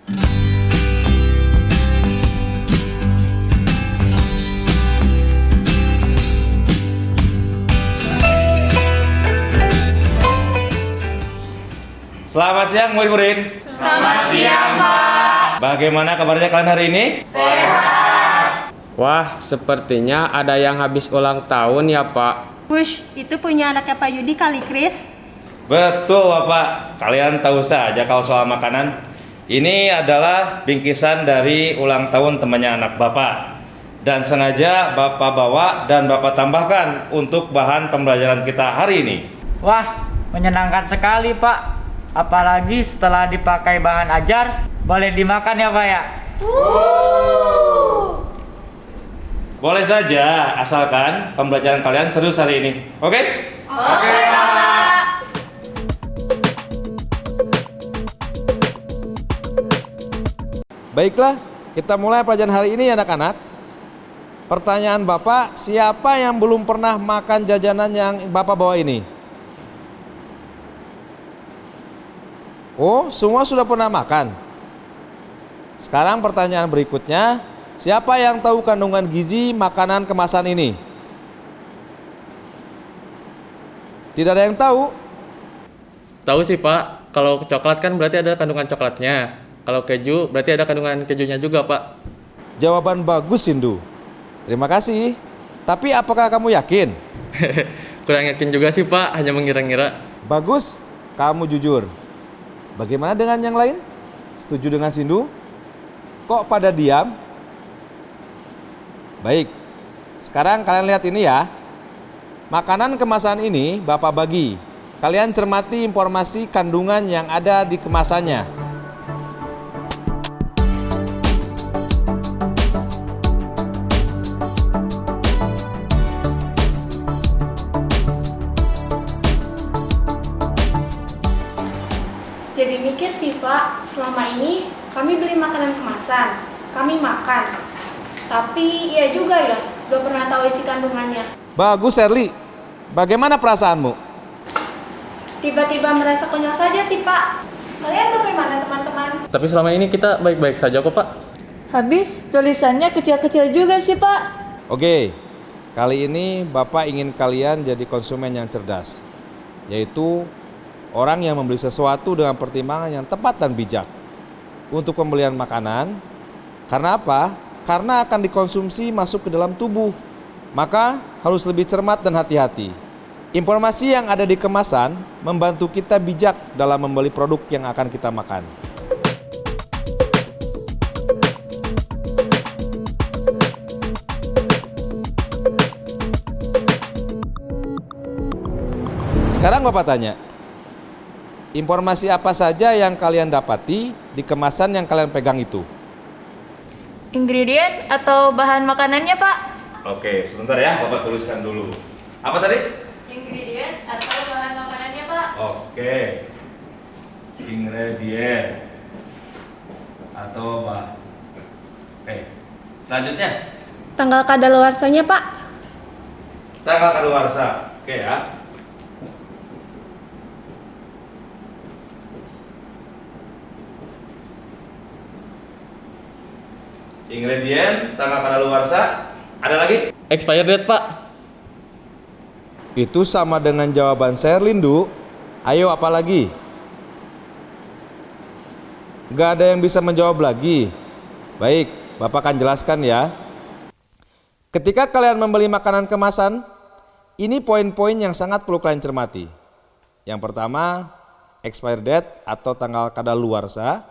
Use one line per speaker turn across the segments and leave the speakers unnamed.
Selamat siang murid-murid.
Selamat siang, Pak.
Bagaimana kabarnya kalian hari ini?
Sehat.
Wah, sepertinya ada yang habis ulang tahun ya, Pak.
Wush, itu punya anaknya Pak Yudi kali, Chris.
Betul, Bapak. Kalian tahu saja kalau soal makanan. Ini adalah bingkisan dari ulang tahun temannya anak Bapak. Dan sengaja Bapak bawa dan Bapak tambahkan untuk bahan pembelajaran kita hari ini.
Wah, menyenangkan sekali, Pak. Apalagi setelah dipakai bahan ajar, boleh dimakan ya, Pak ya?
Boleh saja, asalkan pembelajaran kalian serius hari ini. Oke?
Oke, Pak.
Baiklah, kita mulai pelajaran hari ini anak-anak. Pertanyaan Bapak, siapa yang belum pernah makan jajanan yang Bapak bawa ini? Oh, semua sudah pernah makan. Sekarang pertanyaan berikutnya, siapa yang tahu kandungan gizi makanan kemasan ini? Tidak ada yang tahu?
Tahu sih, Pak. Kalau coklat kan berarti ada kandungan coklatnya. Kalau keju berarti ada kandungan kejunya juga, Pak.
Jawaban bagus, Sindu. Terima kasih. Tapi apakah kamu yakin?
Kurang yakin juga sih, Pak. Hanya mengira-ngira.
Bagus, kamu jujur. Bagaimana dengan yang lain? Setuju dengan Sindu? Kok pada diam? Baik, sekarang kalian lihat ini ya. Makanan kemasan ini Bapak bagi. Kalian cermati informasi kandungan yang ada di kemasannya.
Jadi mikir sih Pak, selama ini kami beli makanan kemasan, kami makan. Tapi iya juga ya, gak pernah tahu isi kandungannya.
Bagus, Erli. Bagaimana perasaanmu?
Tiba-tiba merasa konyol saja sih Pak. Kalian bagaimana teman-teman?
Tapi selama ini kita baik-baik saja kok, Pak.
Habis tulisannya kecil-kecil juga sih, Pak.
Oke, kali ini Bapak ingin kalian jadi konsumen yang cerdas, yaitu orang yang membeli sesuatu dengan pertimbangan yang tepat dan bijak untuk pembelian makanan. Karena apa? Karena akan dikonsumsi masuk ke dalam tubuh. Maka harus lebih cermat dan hati-hati. Informasi yang ada di kemasan membantu kita bijak dalam membeli produk yang akan kita makan. Sekarang Bapak tanya, informasi apa saja yang kalian dapati di kemasan yang kalian pegang itu?
Ingredient atau bahan makanannya, Pak?
Oke, sebentar ya, Bapak tuliskan dulu. Apa tadi?
Ingredient atau bahan makanannya, Pak?
Oke. Ingredient atau apa? Selanjutnya
Tanggal kadaluarsanya Pak?
tanggal kadaluarsa. Oke ya. Ingredient, tanggal kadaluarsa. Ada lagi?
Expired date, Pak.
Itu sama dengan jawaban Sherlyn, Du. Ayo, apa lagi? Gak ada yang bisa menjawab lagi. Baik, Bapak akan jelaskan ya. Ketika kalian membeli makanan kemasan, ini poin-poin yang sangat perlu kalian cermati. Yang pertama, expired date atau tanggal kadaluarsa.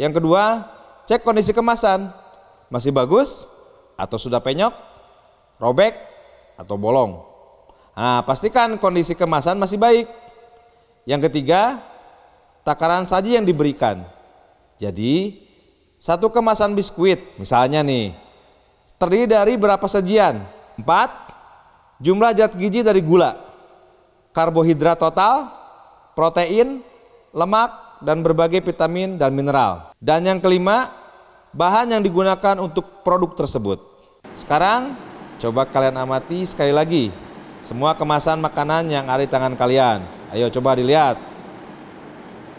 Yang kedua, cek kondisi kemasan. Masih bagus atau sudah penyok, robek atau bolong. Nah, pastikan kondisi kemasan masih baik. Yang ketiga, takaran saji yang diberikan. Jadi, satu kemasan biskuit misalnya nih, terdiri dari berapa sajian? 4. Jumlah zat gizi dari gula, karbohidrat total, protein, lemak, dan berbagai vitamin dan mineral. Dan yang kelima, bahan yang digunakan untuk produk tersebut. Sekarang, coba kalian amati sekali lagi semua kemasan makanan yang ada di tangan kalian. Ayo coba dilihat.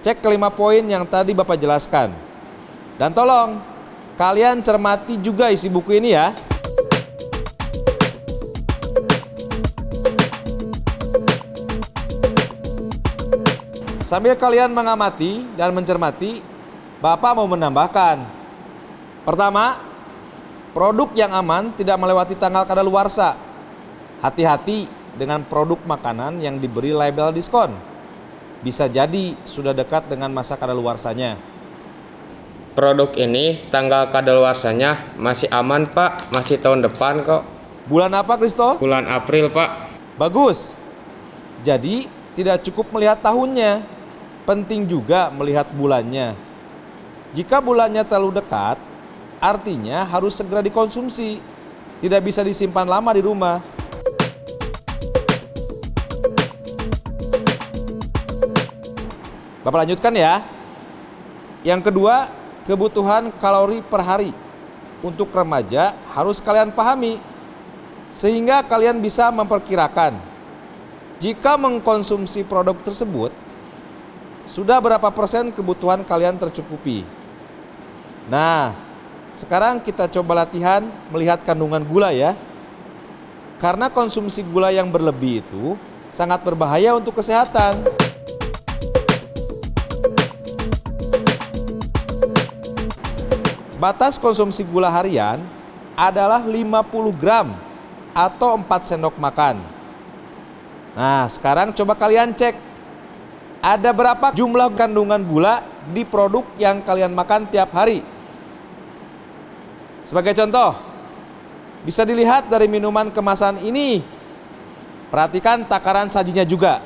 Cek kelima poin yang tadi Bapak jelaskan. Dan tolong kalian cermati juga isi buku ini ya. Sambil kalian mengamati dan mencermati, Bapak mau menambahkan. Pertama, produk yang aman tidak melewati tanggal kadaluarsa. Hati-hati dengan produk makanan yang diberi label diskon. Bisa jadi sudah dekat dengan masa kadaluarsanya.
Produk ini tanggal kadaluarsanya masih aman Pak, masih tahun depan kok.
Bulan apa, Kristo?
Bulan April Pak.
Bagus. Jadi tidak cukup melihat tahunnya, penting juga melihat bulannya. Jika bulannya terlalu dekat, artinya harus segera dikonsumsi. Tidak bisa disimpan lama di rumah. Bapak lanjutkan ya. Yang kedua, kebutuhan kalori per hari untuk remaja harus kalian pahami, sehingga kalian bisa memperkirakan jika mengkonsumsi produk tersebut sudah berapa persen kebutuhan kalian tercukupi. Nah, sekarang kita coba latihan melihat kandungan gula ya. Karena konsumsi gula yang berlebih itu sangat berbahaya untuk kesehatan. Batas konsumsi gula harian adalah 50 gram atau 4 sendok makan. Nah, sekarang coba kalian cek ada berapa jumlah kandungan gula di produk yang kalian makan tiap hari. Sebagai contoh, bisa dilihat dari minuman kemasan ini. Perhatikan takaran sajinya juga.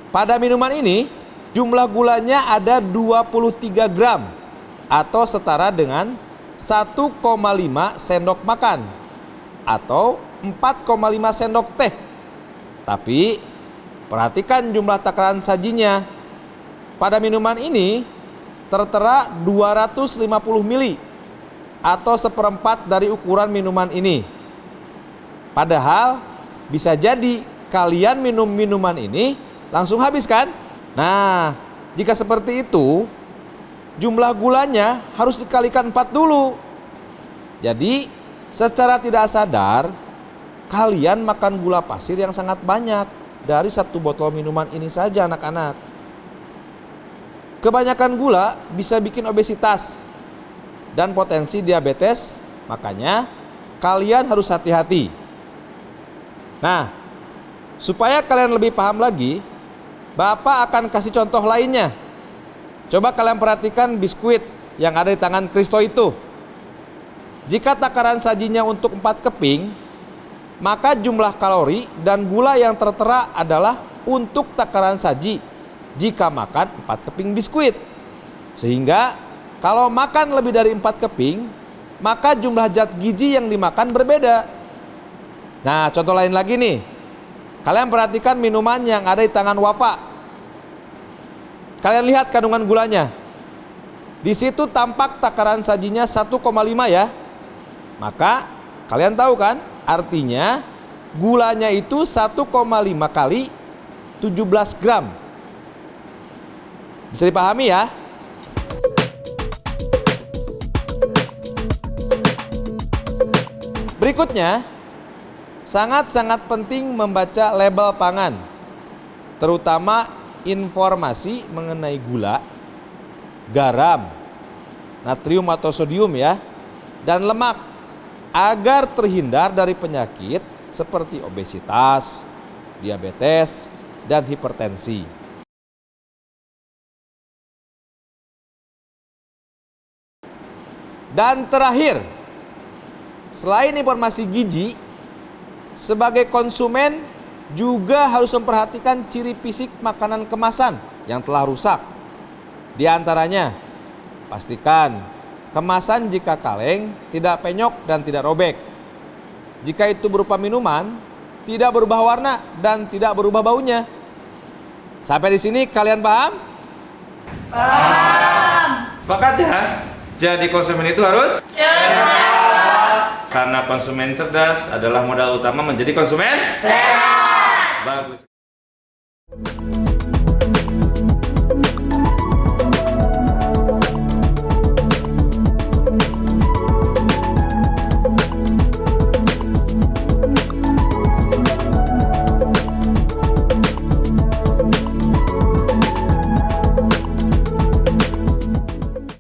Pada minuman ini, jumlah gulanya ada 23 gram atau setara dengan 1,5 sendok makan atau 4,5 sendok teh. Tapi perhatikan jumlah takaran sajinya. Pada minuman ini tertera 250 ml atau seperempat dari ukuran minuman ini. Padahal bisa jadi kalian minum minuman ini langsung habis kan? Nah, jika seperti itu, jumlah gulanya harus dikalikan 4 dulu. Jadi, secara tidak sadar, kalian makan gula pasir yang sangat banyak dari 1 botol minuman ini saja anak-anak. Kebanyakan gula bisa bikin obesitas dan potensi diabetes, makanya kalian harus hati-hati. Nah, supaya kalian lebih paham lagi, Bapak akan kasih contoh lainnya. Coba kalian perhatikan biskuit yang ada di tangan Kristo itu. Jika takaran sajinya untuk 4 keping, maka jumlah kalori dan gula yang tertera adalah untuk takaran saji jika makan 4 keping biskuit. Sehingga kalau makan lebih dari 4 keping, maka jumlah zat gizi yang dimakan berbeda. Nah, contoh lain lagi nih. Kalian perhatikan minuman yang ada di tangan Wafa. Kalian lihat kandungan gulanya. Di situ tampak takaran sajinya 1,5 ya. Maka kalian tahu kan, artinya gulanya itu 1,5 kali 17 gram. Bisa dipahami ya? Berikutnya, sangat-sangat penting membaca label pangan, terutama informasi mengenai gula, garam, natrium atau sodium ya, dan lemak, agar terhindar dari penyakit seperti obesitas, diabetes, dan hipertensi. Dan terakhir, selain informasi gizi, sebagai konsumen juga harus memperhatikan ciri fisik makanan kemasan yang telah rusak. Di antaranya, pastikan kemasan jika kaleng, tidak penyok dan tidak robek. Jika itu berupa minuman, tidak berubah warna dan tidak berubah baunya. Sampai di sini kalian paham?
Paham. Sepakat ya? Jadi konsumen itu harus cerdas. Karena konsumen cerdas adalah modal utama menjadi konsumen sehat. Bagus.